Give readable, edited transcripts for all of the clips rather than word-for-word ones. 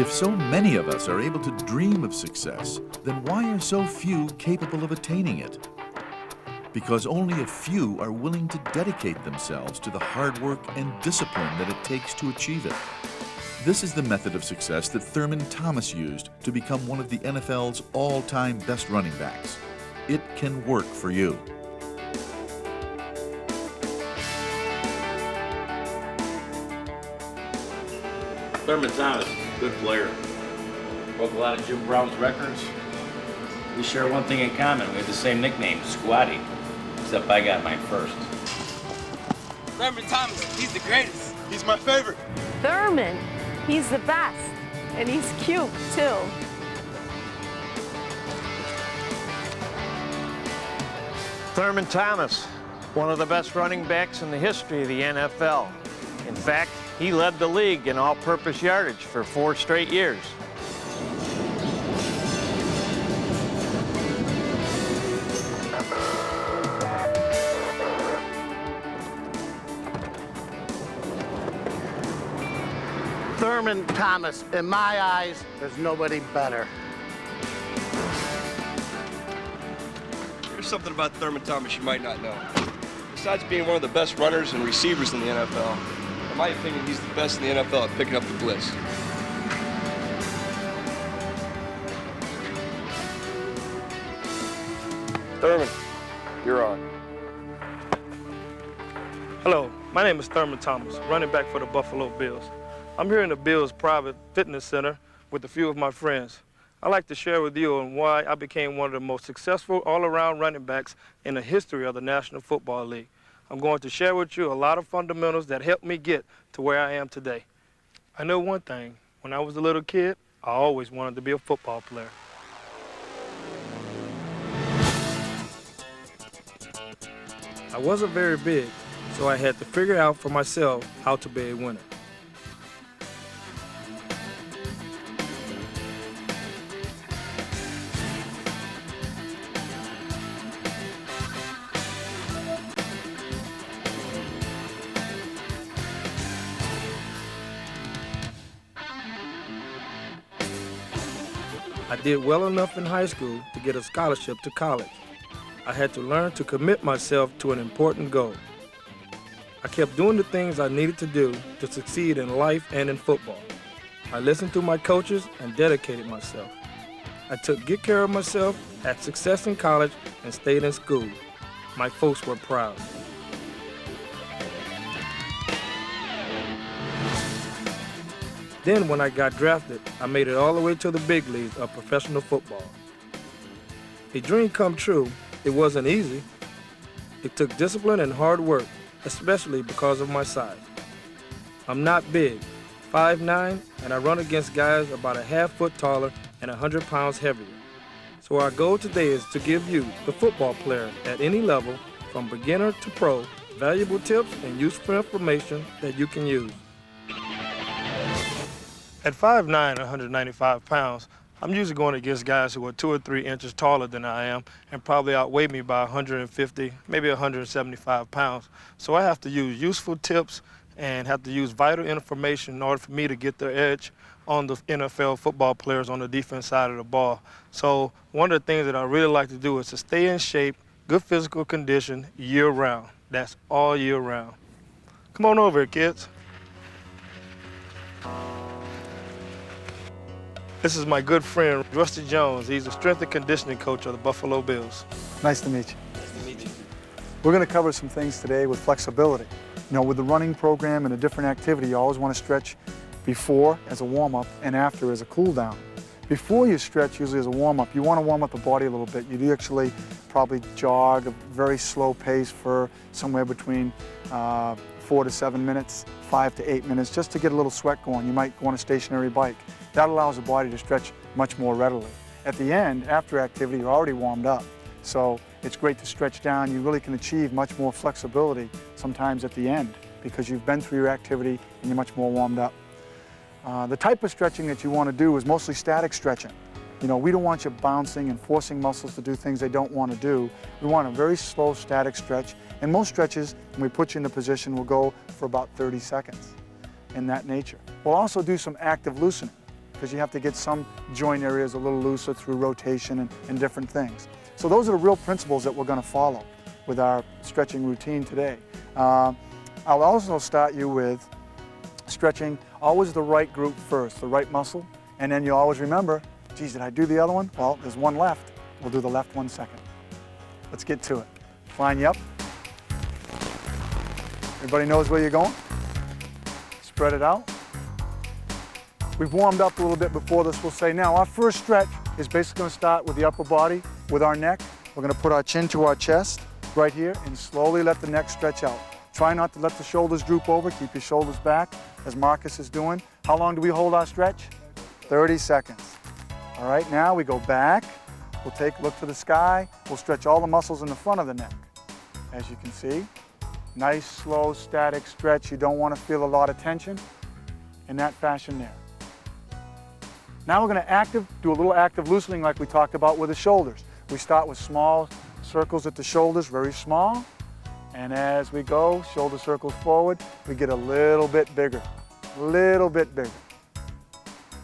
If so many of us are able to dream of success, then why are so few capable of attaining it? Because only a few are willing to dedicate themselves to the hard work and discipline that it takes to achieve it. This is the method of success that Thurman Thomas used to become one of the NFL's all-time best running backs. It can work for you. Thurman Thomas, good player. Broke a lot of Jim Brown's records. We share one thing in common. We have the same nickname, Squatty, except I got mine first. Thurman Thomas, he's the greatest. He's my favorite. Thurman, he's the best. And he's cute, too. Thurman Thomas, one of the best running backs in the history of the NFL. In fact, he led the league in all-purpose yardage for 4 straight years. Thurman Thomas, in my eyes, there's nobody better. There's something about Thurman Thomas you might not know. Besides being one of the best runners and receivers in the NFL, in my opinion, he's the best in the NFL at picking up the blitz. Thurman, you're on. Hello, my name is Thurman Thomas, running back for the Buffalo Bills. I'm here in the Bills' private fitness center with a few of my friends. I'd like to share with you on why I became one of the most successful all-around running backs in the history of the National Football League. I'm going to share with you a lot of fundamentals that helped me get to where I am today. I know one thing, when I was a little kid, I always wanted to be a football player. I wasn't very big, so I had to figure out for myself how to be a winner. I did well enough in high school to get a scholarship to college. I had to learn to commit myself to an important goal. I kept doing the things I needed to do to succeed in life and in football. I listened to my coaches and dedicated myself. I took good care of myself, had success in college, and stayed in school. My folks were proud. Then when I got drafted, I made it all the way to the big leagues of professional football. A dream come true, it wasn't easy. It took discipline and hard work, especially because of my size. I'm not big, 5'9", and I run against guys about a half foot taller and 100 pounds heavier. So our goal today is to give you, the football player at any level, from beginner to pro, valuable tips and useful information that you can use. At 5'9", 195 pounds, I'm usually going against guys who are 2 or 3 inches taller than I am and probably outweigh me by 150, maybe 175 pounds. So I have to use useful tips and have to use vital information in order for me to get the edge on the NFL football players on the defense side of the ball. So one of the things that I really like to do is to stay in shape, good physical condition year-round. That's all year round. Come on over here, kids. This is my good friend, Rusty Jones. He's the strength and conditioning coach of the Buffalo Bills. Nice to meet you. Nice to meet you. We're going to cover some things today with flexibility. You know, with the running program and a different activity, you always want to stretch before as a warm-up and after as a cool-down. Before you stretch, usually as a warm-up, you want to warm up the body a little bit. You actually probably jog a very slow pace for somewhere between 4 to 7 minutes, 5 to 8 minutes, just to get a little sweat going. You might go on a stationary bike. That allows the body to stretch much more readily. At the end, after activity, you're already warmed up. So it's great to stretch down. You really can achieve much more flexibility sometimes at the end because you've been through your activity and you're much more warmed up. The type of stretching that you want to do is mostly static stretching. You know, we don't want you bouncing and forcing muscles to do things they don't want to do. We want a very slow static stretch. And most stretches, when we put you in the position, will go for about 30 seconds in that nature. We'll also do some active loosening. because you have to get some joint areas a little looser through rotation and different things. So those are the real principles that we're going to follow with our stretching routine today. I'll also start you with stretching always the right group first, the right muscle, and then you always remember, geez, did I do the other one? Well, there's one left. We'll do the left one second. Let's get to it. Line you up. Everybody knows where you're going? Spread it out. We've warmed up a little bit before this. We'll say now our first stretch is basically going to start with the upper body, with our neck. We're going to put our chin to our chest right here and slowly let the neck stretch out. Try not to let the shoulders droop over. Keep your shoulders back as Marcus is doing. How long do we hold our stretch? 30 seconds. All right, now we go back. We'll look to the sky. We'll stretch all the muscles in the front of the neck. As you can see, nice, slow, static stretch. You don't want to feel a lot of tension in that fashion there. Now we're going to do a little active loosening like we talked about with the shoulders. We start with small circles at the shoulders, very small. And as we go, shoulder circles forward, we get a little bit bigger,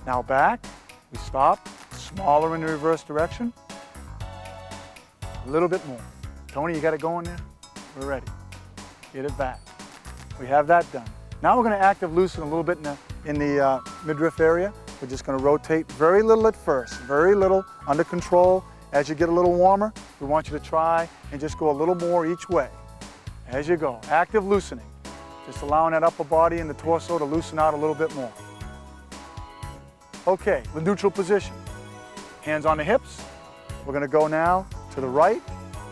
Now back, we stop, smaller in the reverse direction. A little bit more. Tony, you got it going there? We're ready. Get it back. We have that done. Now we're going to active loosen a little bit in the midriff area. We're just going to rotate very little at first, very little, under control. As you get a little warmer, we want you to try and just go a little more each way. As you go, active loosening. Just allowing that upper body and the torso to loosen out a little bit more. Okay, the neutral position. Hands on the hips. We're going to go now to the right.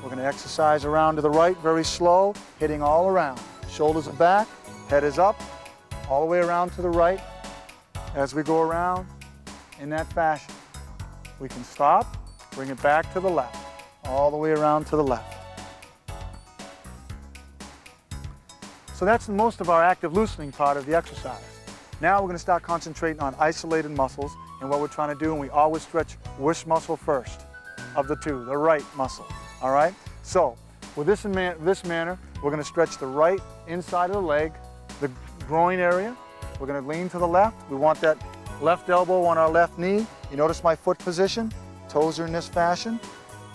We're going to exercise around to the right, very slow, hitting all around. Shoulders are back, head is up, all the way around to the right. As we go around in that fashion, we can stop, bring it back to the left, all the way around to the left. So that's most of our active loosening part of the exercise. Now we're going to start concentrating on isolated muscles and what we're trying to do, and we always stretch which muscle first of the two, the right muscle, all right? So with this manner, we're going to stretch the right inside of the leg, the groin area. We're going to lean to the left. We want that left elbow on our left knee. You notice my foot position? Toes are in this fashion.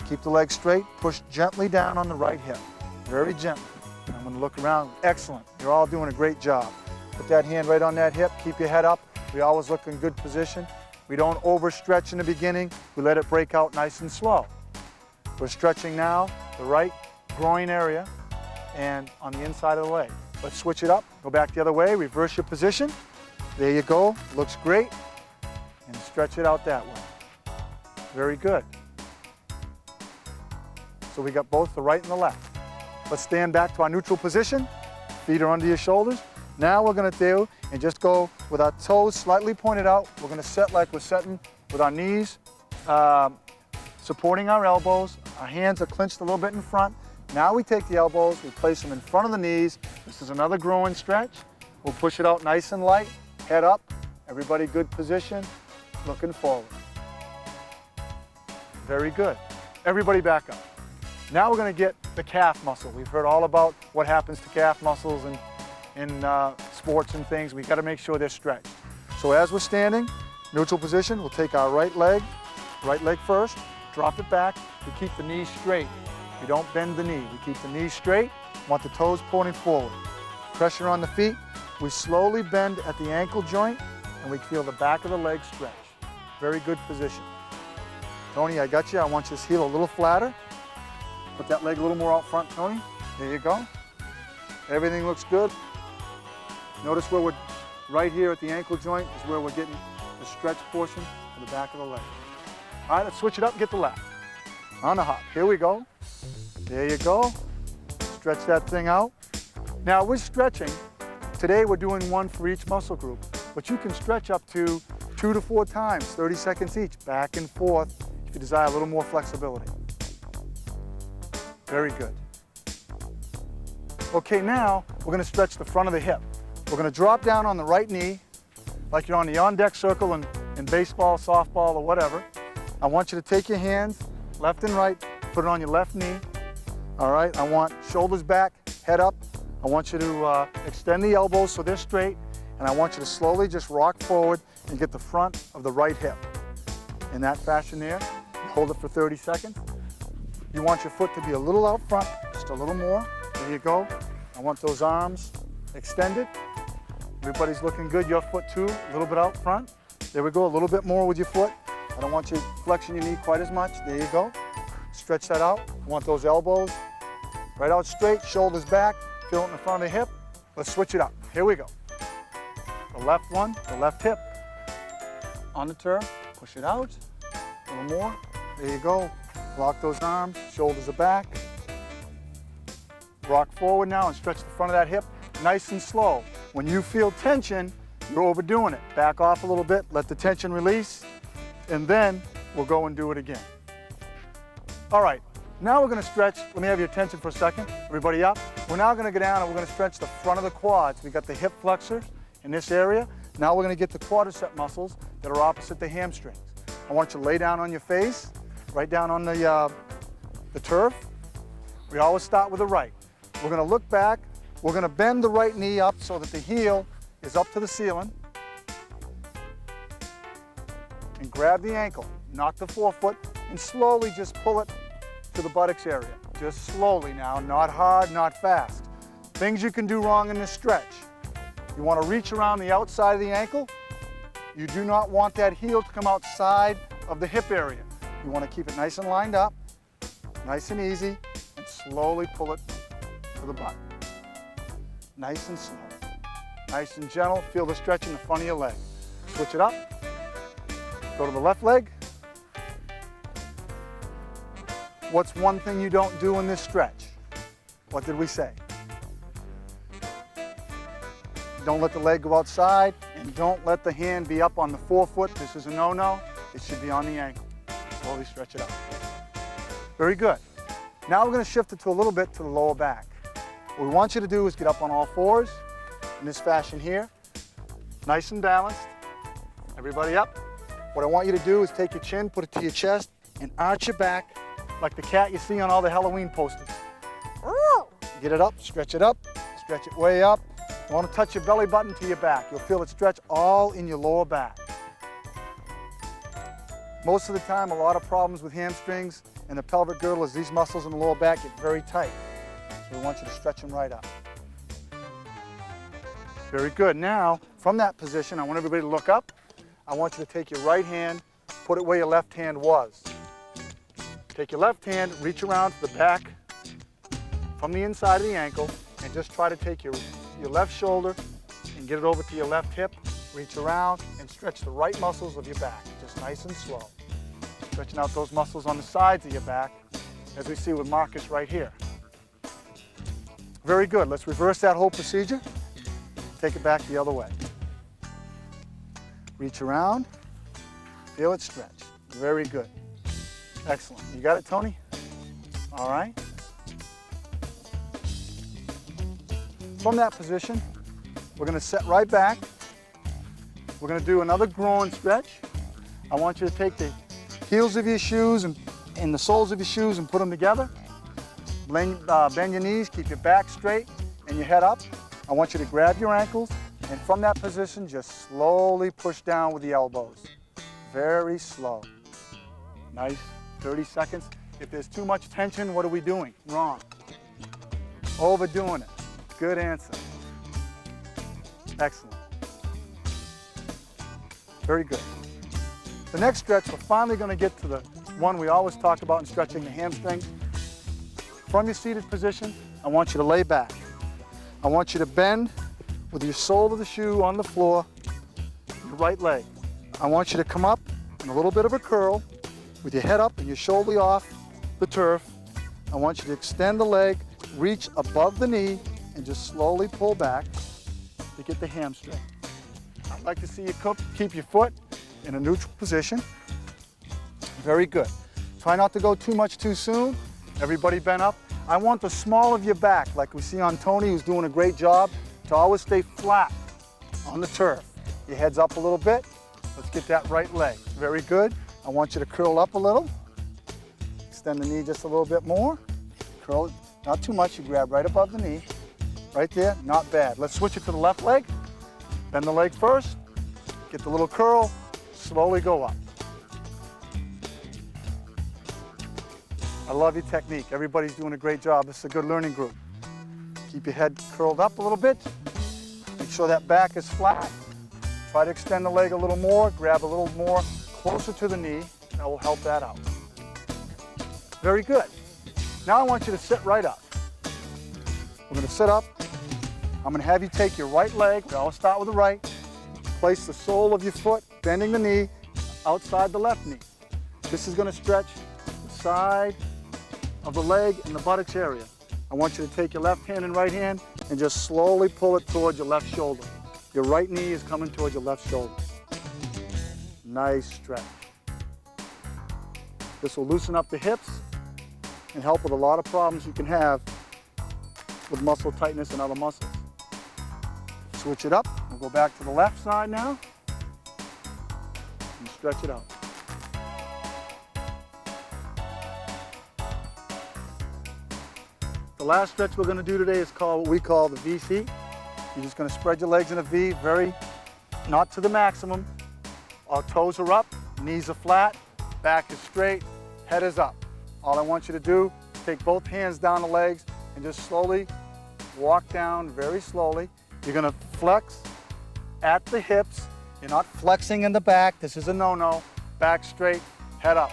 Keep the leg straight. Push gently down on the right hip. Very gently. And I'm going to look around. Excellent. You're all doing a great job. Put that hand right on that hip. Keep your head up. We always look in good position. We don't overstretch in the beginning. We let it break out nice and slow. We're stretching now the right groin area and on the inside of the leg. Let's switch it up. Go back the other way. Reverse your position. There you go. Looks great. And stretch it out that way. Very good. So we got both the right and the left. Let's stand back to our neutral position. Feet are under your shoulders. Now we're going to do, and just go with our toes slightly pointed out. We're going to set like we're setting with our knees supporting our elbows. Our hands are clinched a little bit in front. Now we take the elbows, we place them in front of the knees. This is another groin stretch. We'll push it out nice and light. Head up. Everybody good position. Looking forward. Very good. Everybody back up. Now we're going to get the calf muscle. We've heard all about what happens to calf muscles in sports and things. We've got to make sure they're stretched. So as we're standing, neutral position, we'll take our right leg first, drop it back. We keep the knees straight. We don't bend the knee. We keep the knees straight. Want the toes pointing forward. Pressure on the feet. We slowly bend at the ankle joint and we feel the back of the leg stretch. Very good position. Tony, I got you. I want you to heel a little flatter. Put that leg a little more out front, Tony. There you go. Everything looks good. Notice where we're right here at the ankle joint is where we're getting the stretch portion of the back of the leg. All right, let's switch it up and get the left. On the hop. Here we go. There you go. Stretch that thing out. Now we're stretching. Today we're doing one for each muscle group, but you can stretch up to 2 to 4 times, 30 seconds each, back and forth, if you desire a little more flexibility. Very good. Okay, now we're going to stretch the front of the hip. We're going to drop down on the right knee, like you're on the on-deck circle in baseball, softball, or whatever. I want you to take your hands, left and right, put it on your left knee. All right, I want shoulders back, head up. I want you to extend the elbows so they're straight, and I want you to slowly just rock forward and get the front of the right hip. In that fashion there, hold it for 30 seconds. You want your foot to be a little out front, just a little more. There you go. I want those arms extended. Everybody's looking good. Your foot too, a little bit out front. There we go, a little bit more with your foot. I don't want you flexing your knee quite as much. There you go. Stretch that out. I want those elbows right out straight, shoulders back, feel it in the front of the hip. Let's switch it up. Here we go. The left one, the left hip. On the turf, push it out. A little more. There you go. Lock those arms, shoulders are back. Rock forward now and stretch the front of that hip nice and slow. When you feel tension, you're overdoing it. Back off a little bit, let the tension release, and then we'll go and do it again. All right, now we're gonna stretch. Let me have your attention for a second. Everybody up. We're now gonna go down and we're gonna stretch the front of the quads. We got the hip flexors in this area. Now we're gonna get the quadricep muscles that are opposite the hamstrings. I want you to lay down on your face, right down on the turf. We always start with the right. We're gonna look back. We're gonna bend the right knee up so that the heel is up to the ceiling. And grab the ankle, knock the forefoot, and slowly just pull it to the buttocks area. Just slowly now, not hard, not fast. Things you can do wrong in this stretch. You wanna reach around the outside of the ankle. You do not want that heel to come outside of the hip area. You wanna keep it nice and lined up, nice and easy, and slowly pull it to the butt. Nice and slow, nice and gentle. Feel the stretch in the front of your leg. Switch it up. Go to the left leg. What's one thing you don't do in this stretch? What did we say? Don't let the leg go outside, and don't let the hand be up on the forefoot. This is a no-no. It should be on the ankle. Slowly stretch it out. Very good. Now we're going to shift it to a little bit to the lower back. What we want you to do is get up on all fours in this fashion here. Nice and balanced. Everybody up. What I want you to do is take your chin, put it to your chest, and arch your back like the cat you see on all the Halloween posters. Get it up, stretch it way up. You want to touch your belly button to your back. You'll feel it stretch all in your lower back. Most of the time, a lot of problems with hamstrings and the pelvic girdle is these muscles in the lower back get very tight. So we want you to stretch them right up. Very good. Now, from that position, I want everybody to look up. I want you to take your right hand, put it where your left hand was. Take your left hand, reach around to the back from the inside of the ankle, and just try to take your left shoulder and get it over to your left hip. Reach around and stretch the right muscles of your back, just nice and slow. Stretching out those muscles on the sides of your back, as we see with Marcus right here. Very good. Let's reverse that whole procedure. Take it back the other way. Reach around, feel it stretch. Very good. Excellent. You got it, Tony? All right. From that position, we're going to set right back. We're going to do another groin stretch. I want you to take the heels of your shoes and the soles of your shoes and put them together. Bend your knees, keep your back straight and your head up. I want you to grab your ankles, and from that position, just slowly push down with the elbows. Very slow. Nice. 30 seconds. If there's too much tension, what are we doing? Wrong. Overdoing it. Good answer. Excellent. Very good. The next stretch, we're finally going to get to the one we always talk about in stretching the hamstrings. From your seated position, I want you to lay back. I want you to bend with your sole of the shoe on the floor, your right leg. I want you to come up in a little bit of a curl with your head up and your shoulder off the turf. I want you to extend the leg, reach above the knee, and just slowly pull back to get the hamstring. I'd like to see you keep your foot in a neutral position. Very good. Try not to go too much too soon. Everybody bent up. I want the small of your back, like we see on Tony, who's doing a great job, to always stay flat on the turf. Your head's up a little bit. Let's get that right leg. Very good. I want you to curl up a little. Extend the knee just a little bit more. Curl it, not too much. You grab right above the knee. Right there, not bad. Let's switch it to the left leg. Bend the leg first. Get the little curl, slowly go up. I love your technique. Everybody's doing a great job. This is a good learning group. Keep your head curled up a little bit. Make sure that back is flat. Try to extend the leg a little more. Grab a little more closer to the knee. That will help that out. Very good. Now I want you to sit right up. We're going to sit up. I'm going to have you take your right leg. We always start with the right. Place the sole of your foot, bending the knee, outside the left knee. This is going to stretch the side of the leg and the buttocks area. I want you to take your left hand and right hand and just slowly pull it towards your left shoulder. Your right knee is coming towards your left shoulder. Nice stretch. This will loosen up the hips and help with a lot of problems you can have with muscle tightness and other muscles. Switch it up. We'll go back to the left side now and stretch it out. The last stretch we're going to do today is called what we call the VC. You're just going to spread your legs in a V, not to the maximum. Our toes are up, knees are flat, back is straight, head is up. All I want you to do is take both hands down the legs and just slowly walk down very slowly. You're going to flex at the hips. You're not flexing in the back. This is a no-no. Back straight, head up.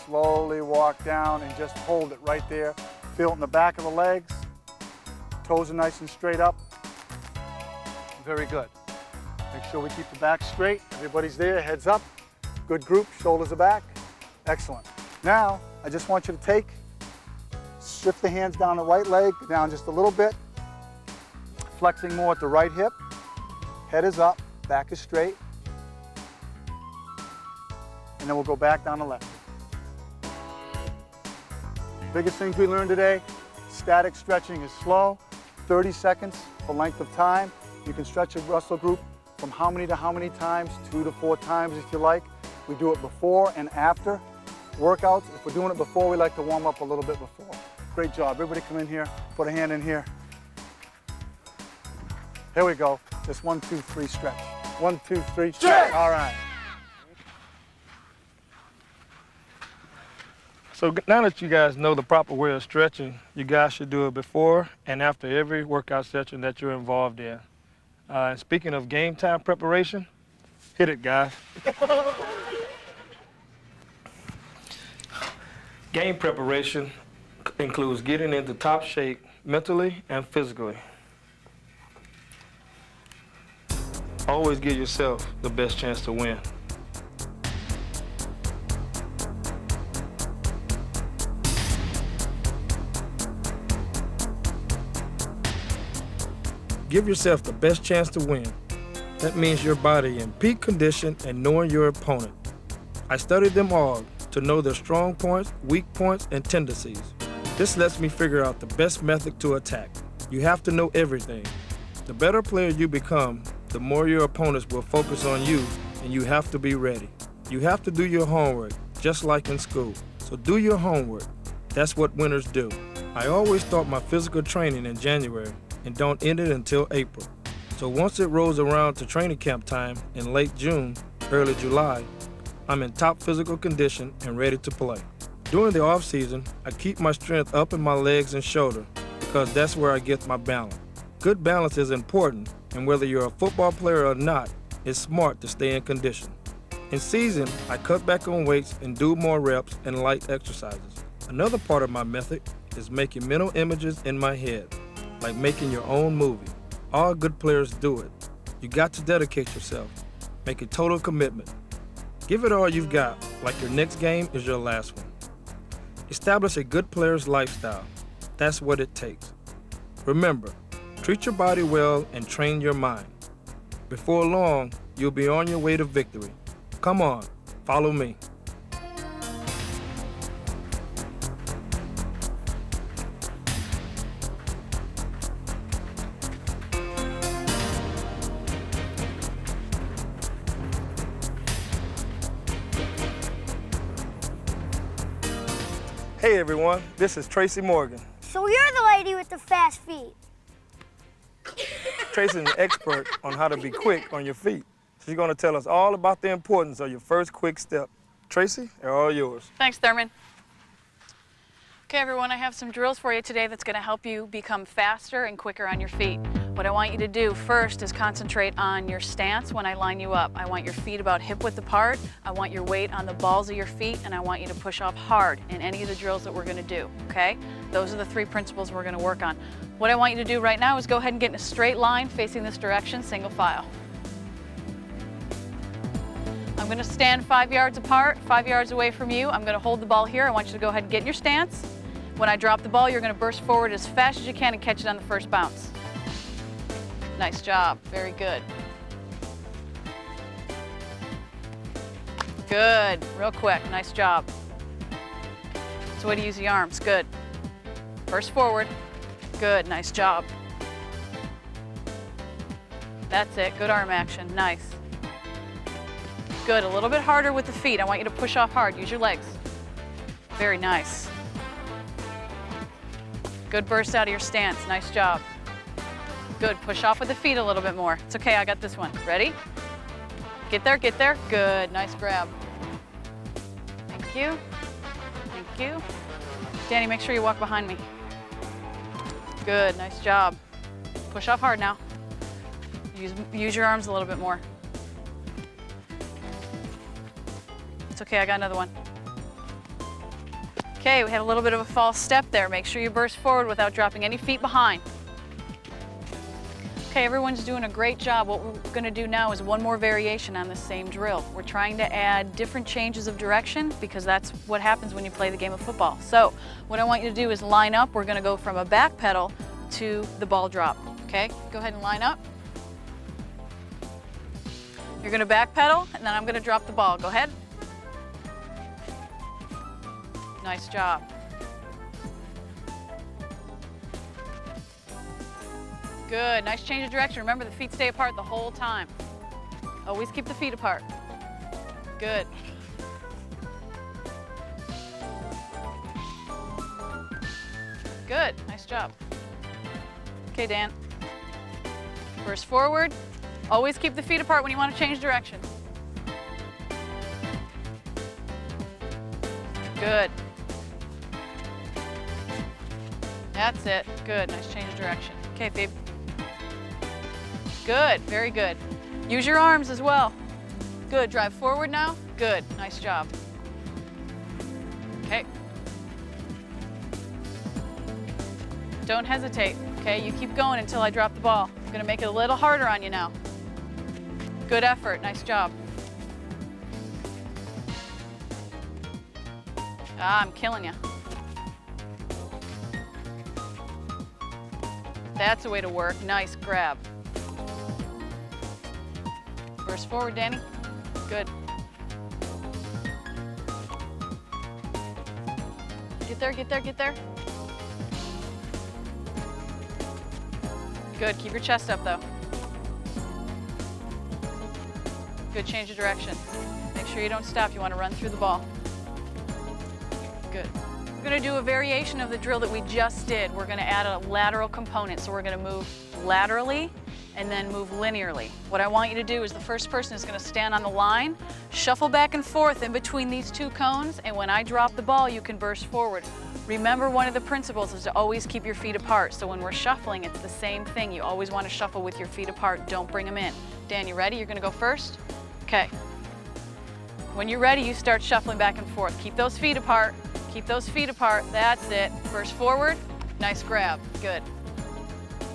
Slowly walk down and just hold it right there. Feel it in the back of the legs. Toes are nice and straight up. Very good. Make sure we keep the back straight. Everybody's there, heads up. Good group, shoulders are back. Excellent. Now, I just want you to shift the hands down the right leg, down just a little bit. Flexing more at the right hip. Head is up, back is straight. And then we'll go back down the left. Biggest things we learned today, static stretching is slow, 30 seconds for length of time. You can stretch a muscle group from how many to how many times, 2 to 4 times if you like. We do it before and after workouts. If we're doing it before, we like to warm up a little bit before. Great job. Everybody come in here, put a hand in here. Here we go. Just 1, 2, 3 stretch. 1, 2, 3 stretch. All right. So now that you guys know the proper way of stretching, you guys should do it before and after every workout session that you're involved in. And speaking of game time preparation, hit it, guys. Game preparation includes getting into top shape mentally and physically. Always give yourself the best chance to win. Give yourself the best chance to win. That means your body in peak condition and knowing your opponent. I studied them all to know their strong points, weak points, and tendencies. This lets me figure out the best method to attack. You have to know everything. The better player you become, the more your opponents will focus on you, and you have to be ready. You have to do your homework, just like in school. So do your homework. That's what winners do. I always start my physical training in January and don't end it until April. So once it rolls around to training camp time in late June, early July, I'm in top physical condition and ready to play. During the off season, I keep my strength up in my legs and shoulder because that's where I get my balance. Good balance is important, and whether you're a football player or not, it's smart to stay in condition. In season, I cut back on weights and do more reps and light exercises. Another part of my method is making mental images in my head, like making your own movie. All good players do it. You got to dedicate yourself. Make a total commitment. Give it all you've got, like your next game is your last one. Establish a good player's lifestyle. That's what it takes. Remember, treat your body well and train your mind. Before long, you'll be on your way to victory. Come on, follow me. Hey everyone, this is Tracy Morgan. So you're the lady with the fast feet. Tracy's an expert on how to be quick on your feet. She's going to tell us all about the importance of your first quick step. Tracy, they're all yours. Thanks, Thurman. Okay, everyone, I have some drills for you today that's going to help you become faster and quicker on your feet. What I want you to do first is concentrate on your stance when I line you up. I want your feet about hip width apart. I want your weight on the balls of your feet, and I want you to push off hard in any of the drills that we're going to do, okay? Those are the 3 principles we're going to work on. What I want you to do right now is go ahead and get in a straight line facing this direction, single file. I'm going to stand 5 yards apart, 5 yards away from you. I'm going to hold the ball here. I want you to go ahead and get in your stance. When I drop the ball, you're going to burst forward as fast as you can and catch it on the first bounce. Nice job. Very good. Good. Real quick. Nice job. That's the way to use the arms. Good. Burst forward. Good. Nice job. That's it. Good arm action. Nice. Good. A little bit harder with the feet. I want you to push off hard. Use your legs. Very nice. Good burst out of your stance. Nice job. Good. Push off with the feet a little bit more. It's okay. I got this one. Ready? Get there. Get there. Good. Nice grab. Thank you. Thank you. Danny, make sure you walk behind me. Good. Nice job. Push off hard now. Use your arms a little bit more. It's okay. I got another one. Okay, we have a little bit of a false step there. Make sure you burst forward without dropping any feet behind. Okay, everyone's doing a great job. What we're going to do now is one more variation on this same drill. We're trying to add different changes of direction because that's what happens when you play the game of football. So what I want you to do is line up. We're going to go from a back pedal to the ball drop. Okay, go ahead and line up. You're going to back pedal, and then I'm going to drop the ball. Go ahead. Nice job. Good, nice change of direction. Remember, the feet stay apart the whole time. Always keep the feet apart. Good. Good, nice job. Okay, Dan. Burst forward. Always keep the feet apart when you want to change direction. Good. That's it. Good. Nice change of direction. Okay, Phoebe. Good. Very good. Use your arms as well. Good. Drive forward now. Good. Nice job. Okay. Don't hesitate. Okay, you keep going until I drop the ball. I'm going to make it a little harder on you now. Good effort. Nice job. Ah, I'm killing you. That's the way to work. Nice grab. Burst forward, Danny. Good. Get there, get there, get there. Good. Keep your chest up, though. Good. Change of direction. Make sure you don't stop. You want to run through the ball. Good. We're going to do a variation of the drill that we just did. We're going to add a lateral component. So we're going to move laterally and then move linearly. What I want you to do is the first person is going to stand on the line, shuffle back and forth in between these two cones, and when I drop the ball, you can burst forward. Remember, one of the principles is to always keep your feet apart. So when we're shuffling, it's the same thing. You always want to shuffle with your feet apart. Don't bring them in. Dan, you ready? You're going to go first? Okay. When you're ready, you start shuffling back and forth. Keep those feet apart. Keep those feet apart. That's it. Burst forward. Nice grab. Good.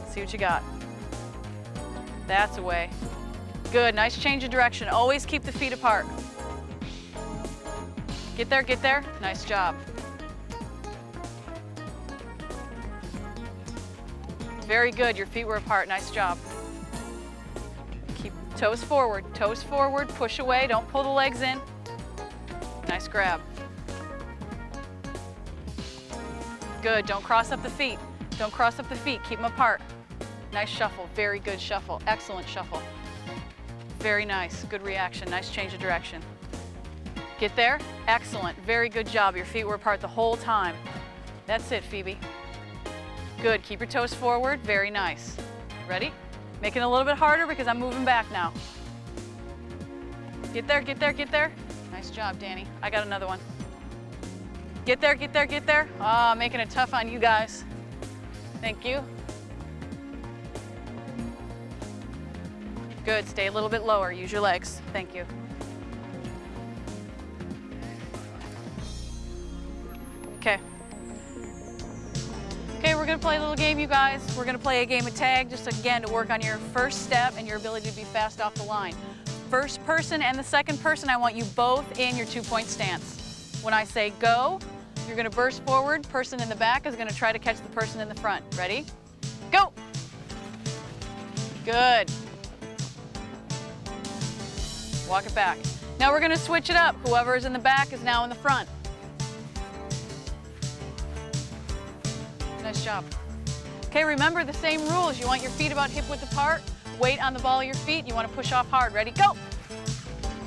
See what you got. That's the way. Good. Nice change of direction. Always keep the feet apart. Get there, get there. Nice job. Very good. Your feet were apart. Nice job. Keep toes forward. Toes forward. Push away. Don't pull the legs in. Nice grab. Good. Don't cross up the feet. Don't cross up the feet. Keep them apart. Nice shuffle. Very good shuffle. Excellent shuffle. Very nice. Good reaction. Nice change of direction. Get there. Excellent. Very good job. Your feet were apart the whole time. That's it, Phoebe. Good. Keep your toes forward. Very nice. Ready? Make it a little bit harder because I'm moving back now. Get there, get there, get there. Nice job, Danny. I got another one. Get there, get there, get there. Ah, making it tough on you guys. Thank you. Good, stay a little bit lower. Use your legs. Thank you. Okay. Okay, we're gonna play a little game, you guys. We're gonna play a game of tag, just again to work on your first step and your ability to be fast off the line. First person and the second person, I want you both in your 2-point stance. When I say go, you're gonna burst forward. Person in the back is gonna try to catch the person in the front. Ready? Go! Good. Walk it back. Now we're gonna switch it up. Whoever is in the back is now in the front. Nice job. Okay, remember the same rules. You want your feet about hip width apart, weight on the ball of your feet. You want to push off hard. Ready? Go!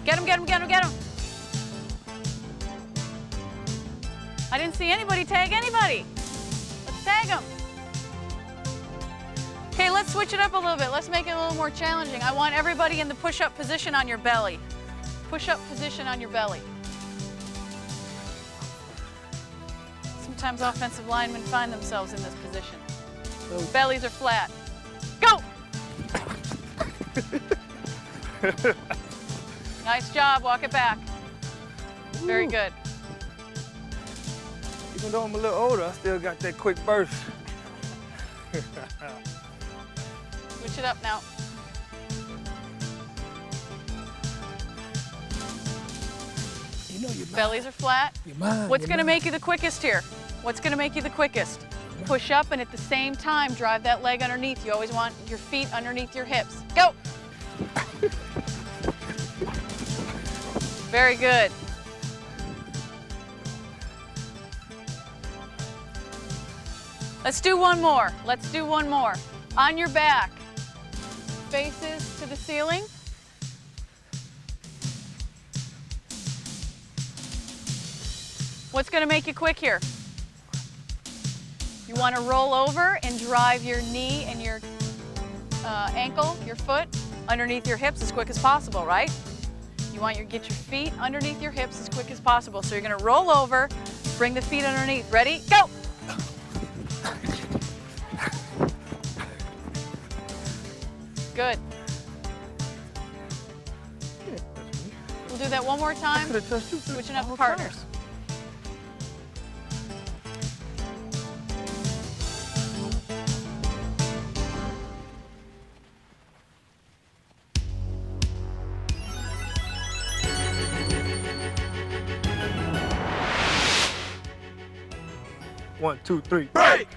Get him, get him, get him, get him. I didn't see anybody tag anybody. Let's tag them. Okay, let's switch it up a little bit. Let's make it a little more challenging. I want everybody in the push-up position on your belly. Push-up position on your belly. Sometimes offensive linemen find themselves in this position. Bellies are flat. Go! Nice job, walk it back. Very good. Even though I'm a little older, I still got that quick burst. Switch it up now. You know your Bellies are flat. What's going to make you the quickest here? What's going to make you the quickest? Push up and at the same time drive that leg underneath. You always want your feet underneath your hips. Go! Very good. Let's do one more. Let's do one more. On your back, faces to the ceiling. What's going to make you quick here? You want to roll over and drive your knee and your ankle, your foot, underneath your hips as quick as possible, right? You want to get your feet underneath your hips as quick as possible. So you're going to roll over, bring the feet underneath. Ready? Go! Good. We'll do that one more time, switching up the partners. One, two, three, break!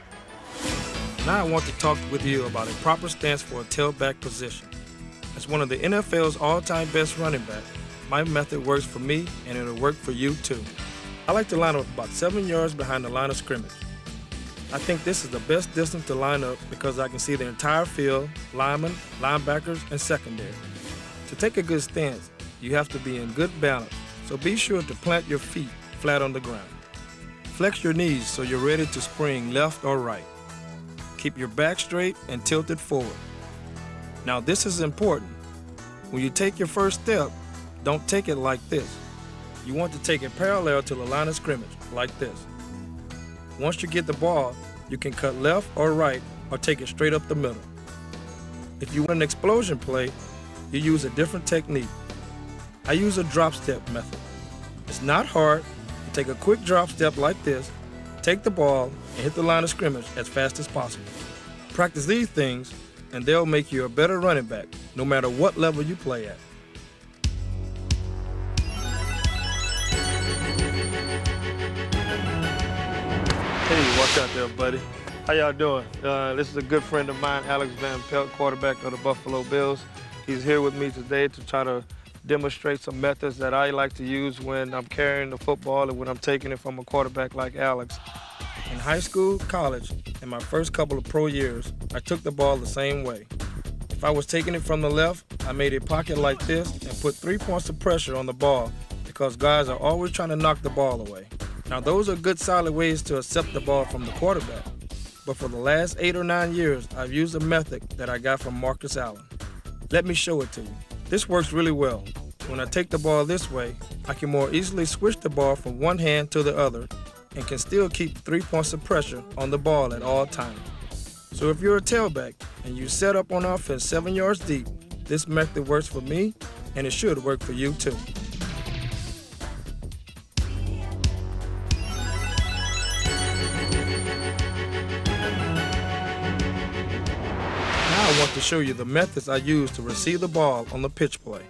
Now I want to talk with you about a proper stance for a tailback position. As one of the NFL's all-time best running backs, my method works for me and it'll work for you too. I like to line up about 7 yards behind the line of scrimmage. I think this is the best distance to line up because I can see the entire field, linemen, linebackers, and secondary. To take a good stance, you have to be in good balance, so be sure to plant your feet flat on the ground. Flex your knees so you're ready to spring left or right. Keep your back straight and tilted forward. Now this is important. When you take your first step, don't take it like this. You want to take it parallel to the line of scrimmage, like this. Once you get the ball, you can cut left or right or take it straight up the middle. If you want an explosion play, you use a different technique. I use a drop step method. It's not hard. You take a quick drop step like this, take the ball, and hit the line of scrimmage as fast as possible. Practice these things, and they'll make you a better running back, no matter what level you play at. Hey, watch out there, buddy. How y'all doing? This is a good friend of mine, Alex Van Pelt, quarterback of the Buffalo Bills. He's here with me today to try to demonstrate some methods that I like to use when I'm carrying the football and when I'm taking it from a quarterback like Alex. In high school, college, and my first couple of pro years, I took the ball the same way. If I was taking it from the left, I made a pocket like this and put 3 points of pressure on the ball because guys are always trying to knock the ball away. Now those are good solid ways to accept the ball from the quarterback. But for the last 8 or 9 years, I've used a method that I got from Marcus Allen. Let me show it to you. This works really well. When I take the ball this way, I can more easily switch the ball from one hand to the other and can still keep 3 points of pressure on the ball at all times. So if you're a tailback and you set up on offense 7 yards deep, this method works for me, and it should work for you too. Now I want to show you the methods I use to receive the ball on the pitch play.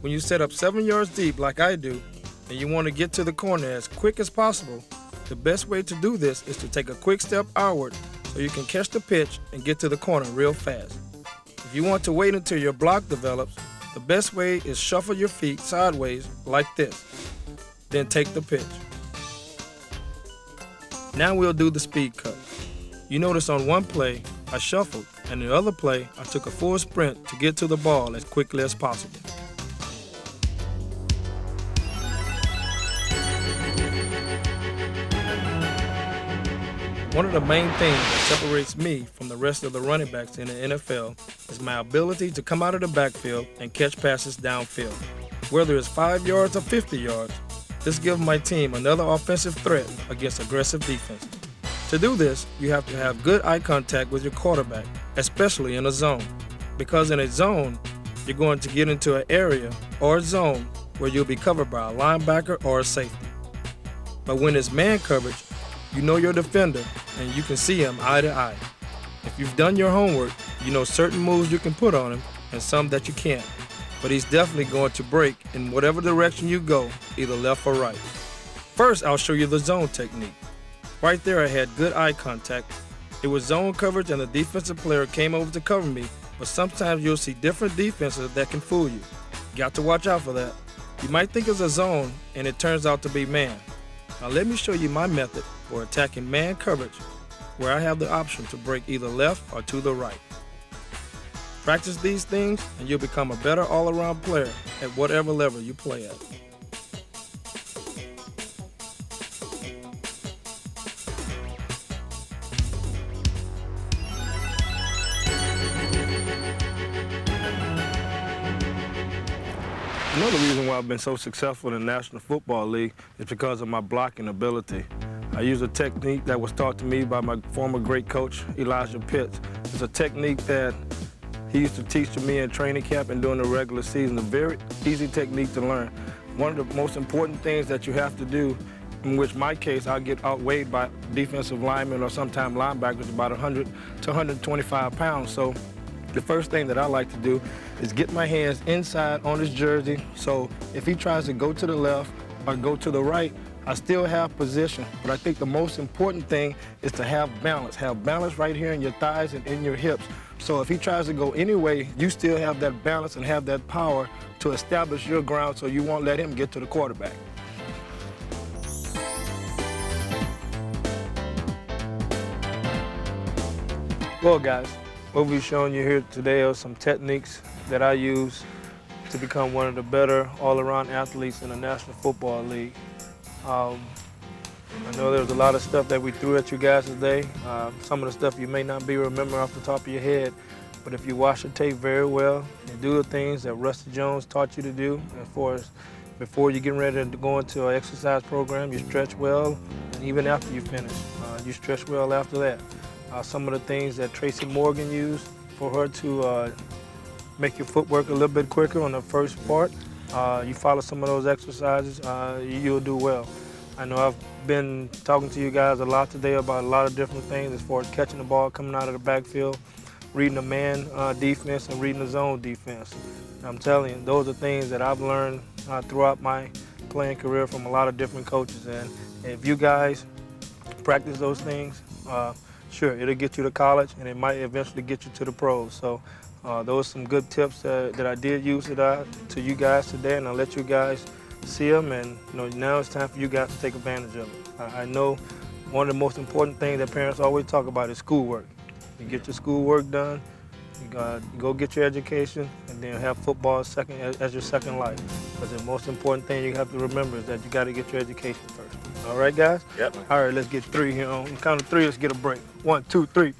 When you set up 7 yards deep like I do, and you want to get to the corner as quick as possible, the best way to do this is to take a quick step outward so you can catch the pitch and get to the corner real fast. If you want to wait until your block develops, the best way is shuffle your feet sideways like this, then take the pitch. Now we'll do the speed cut. You notice on one play, I shuffled, and the other play, I took a full sprint to get to the ball as quickly as possible. One of the main things that separates me from the rest of the running backs in the NFL is my ability to come out of the backfield and catch passes downfield. Whether it's 5 yards or 50 yards, this gives my team another offensive threat against aggressive defense. To do this, you have to have good eye contact with your quarterback, especially in a zone. Because in a zone, you're going to get into an area or a zone where you'll be covered by a linebacker or a safety. But when it's man coverage, you know your defender and you can see him eye to eye. If you've done your homework, you know certain moves you can put on him and some that you can't. But he's definitely going to break in whatever direction you go, either left or right. First, I'll show you the zone technique. Right there, I had good eye contact. It was zone coverage and the defensive player came over to cover me, but sometimes you'll see different defenses that can fool you. Got to watch out for that. You might think it's a zone and it turns out to be man. Now let me show you my method for attacking man coverage, where I have the option to break either left or to the right. Practice these things and you'll become a better all-around player at whatever level you play at. Another reason why I've been so successful in the National Football League is because of my blocking ability. I use a technique that was taught to me by my former great coach, Elijah Pitts. It's a technique that he used to teach to me in training camp and during the regular season. A very easy technique to learn. One of the most important things that you have to do, in which my case, I'll get outweighed by defensive linemen or sometimes linebackers about 100 to 125 pounds. So the first thing that I like to do is get my hands inside on his jersey, so if he tries to go to the left or go to the right, I still have position. But I think the most important thing is to have balance. Have balance right here in your thighs and in your hips. So if he tries to go any way, you still have that balance and have that power to establish your ground so you won't let him get to the quarterback. Well, guys, what we've shown you here today are some techniques that I use to become one of the better all-around athletes in the National Football League. I know there's a lot of stuff that we threw at you guys today. Some of the stuff you may not be remembering off the top of your head, but if you watch the tape very well and do the things that Rusty Jones taught you to do, as far as before you're getting ready to go into an exercise program, you stretch well, and even after you finish, you stretch well after that. Some of the things that Tracy Morgan used for her to make your footwork a little bit quicker on the first part, you follow some of those exercises, you'll do well. I know I've been talking to you guys a lot today about a lot of different things as far as catching the ball coming out of the backfield, reading the man defense and reading the zone defense. And I'm telling you, those are things that I've learned throughout my playing career from a lot of different coaches. And if you guys practice those things, sure, it'll get you to college and it might eventually get you to the pros. So those are some good tips that I did use to you guys today, and I'll let you guys see them, and now it's time for you guys to take advantage of it. I know one of the most important things that parents always talk about is schoolwork. You get your schoolwork done, you go get your education, and then have football as your second life. But the most important thing you have to remember is that you got to get your education first. All right, guys? Yep. All right, let's get 3 here. On the count of 3, let's get a break. 1, 2, 3.